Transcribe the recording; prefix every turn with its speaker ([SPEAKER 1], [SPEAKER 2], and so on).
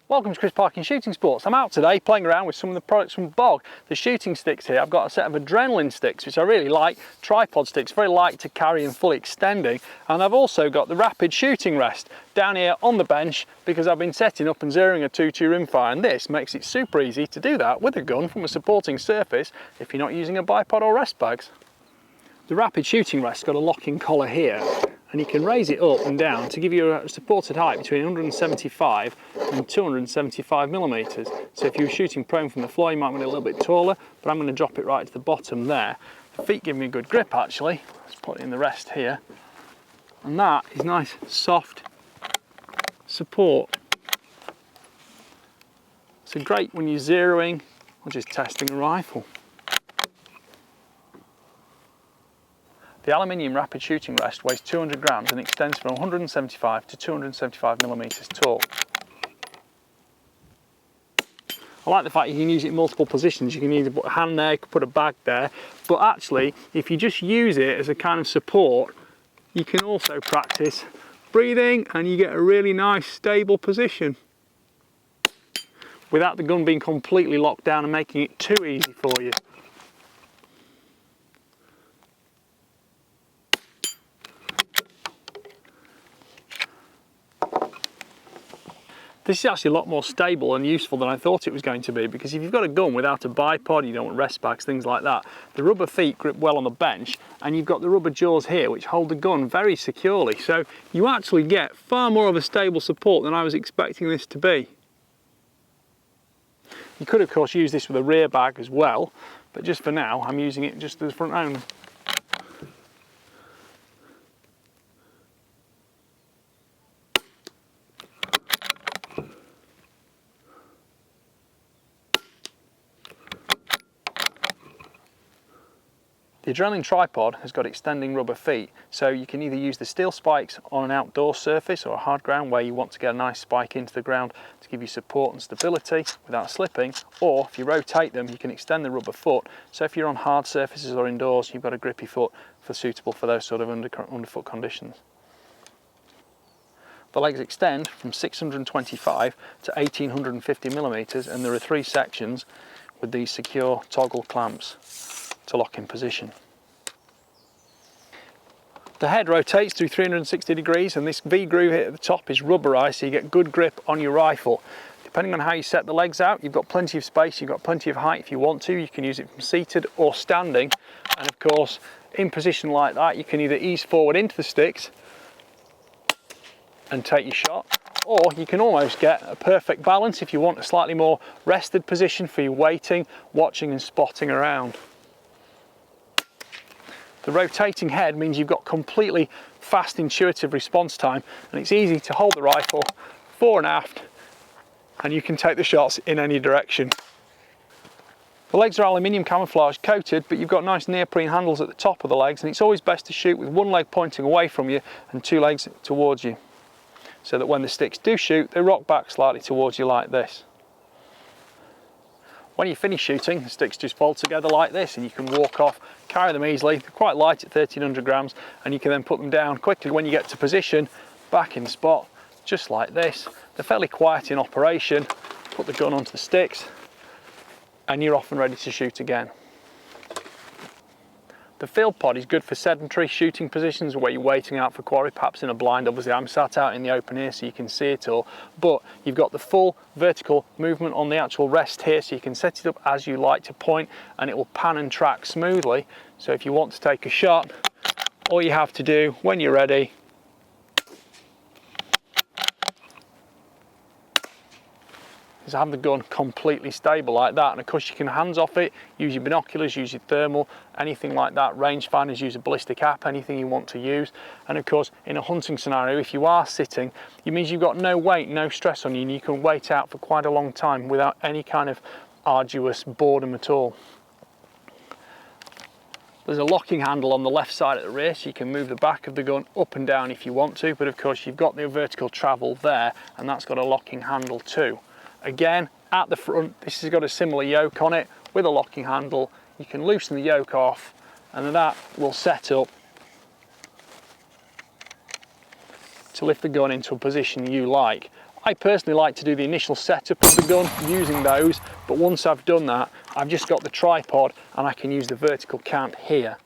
[SPEAKER 1] Welcome to Chris Parkin Shooting Sports. I'm out today playing around with some of the products from BOG. The shooting sticks here, I've got a set of adrenaline sticks which I really like, tripod sticks, very light to carry and fully extending, and I've also got the rapid shooting rest down here on the bench because I've been setting up and zeroing a 2-2 rimfire, and this makes it super easy to do that with a gun from a supporting surface if you're not using a bipod or rest bags. The rapid shooting rest's got a locking collar here, and you can raise it up and down to give you a supported height between 175 and 275 millimeters. So if you were shooting prone from the floor, you might want it a little bit taller, but I'm going to drop it right to the bottom there. The feet give me a good grip actually. Let's put it in the rest here. And that is nice, soft support. So great when you're zeroing or just testing a rifle. The aluminium rapid shooting rest weighs 200 grams and extends from 175 to 275 millimeters tall. I like the fact you can use it in multiple positions. You can either put a hand there, you can put a bag there, but actually if you just use it as a kind of support, you can also practice breathing and you get a really nice stable position without the gun being completely locked down and making it too easy for you. This is actually a lot more stable and useful than I thought it was going to be, because if you've got a gun without a bipod, you don't want rest bags, things like that, the rubber feet grip well on the bench and you've got the rubber jaws here which hold the gun very securely, so you actually get far more of a stable support than I was expecting this to be. You could of course use this with a rear bag as well, but just for now I'm using it just as front only. The adrenaline tripod has got extending rubber feet, so you can either use the steel spikes on an outdoor surface or a hard ground where you want to get a nice spike into the ground to give you support and stability without slipping, or if you rotate them you can extend the rubber foot, so if you're on hard surfaces or indoors you've got a grippy foot suitable for those sort of underfoot conditions. The legs extend from 625 to 1850 millimeters, and there are 3 sections with these secure toggle clamps to lock in position. The head rotates through 360 degrees and this V-groove here at the top is rubberized, so you get good grip on your rifle. Depending on how you set the legs out, you've got plenty of space, you've got plenty of height if you want to. You can use it from seated or standing, and of course in position like that you can either ease forward into the sticks and take your shot, or you can almost get a perfect balance if you want a slightly more rested position for your waiting, watching and spotting around. The rotating head means you've got completely fast, intuitive response time, and it's easy to hold the rifle fore and aft, and you can take the shots in any direction. The legs are aluminium camouflage coated, but you've got nice neoprene handles at the top of the legs, and it's always best to shoot with one leg pointing away from you and 2 legs towards you, so that when the sticks do shoot, they rock back slightly towards you like this. When you finish shooting, the sticks just fold together like this and you can walk off, carry them easily. They're quite light at 1300 grams, and you can then put them down quickly when you get to position, back in the spot, just like this. They're fairly quiet in operation. Put the gun onto the sticks and you're off and ready to shoot again. The field pod is good for sedentary shooting positions where you're waiting out for quarry, perhaps in a blind. Obviously I'm sat out in the open here so you can see it all, but you've got the full vertical movement on the actual rest here, so you can set it up as you like to point and it will pan and track smoothly. So if you want to take a shot, all you have to do when you're ready is have the gun completely stable like that, and of course you can hands off it, use your binoculars, use your thermal, anything like that, rangefinders, use a ballistic app, anything you want to use. And of course in a hunting scenario, if you are sitting, it means you've got no weight, no stress on you, and you can wait out for quite a long time without any kind of arduous boredom at all. There's a locking handle on the left side at the rear, so you can move the back of the gun up and down if you want to, but of course you've got the vertical travel there, and that's got a locking handle too. Again, at the front, this has got a similar yoke on it with a locking handle. You can loosen the yoke off and then that will set up to lift the gun into a position you like. I personally like to do the initial setup of the gun using those, but once I've done that, I've just got the tripod and I can use the vertical cant here.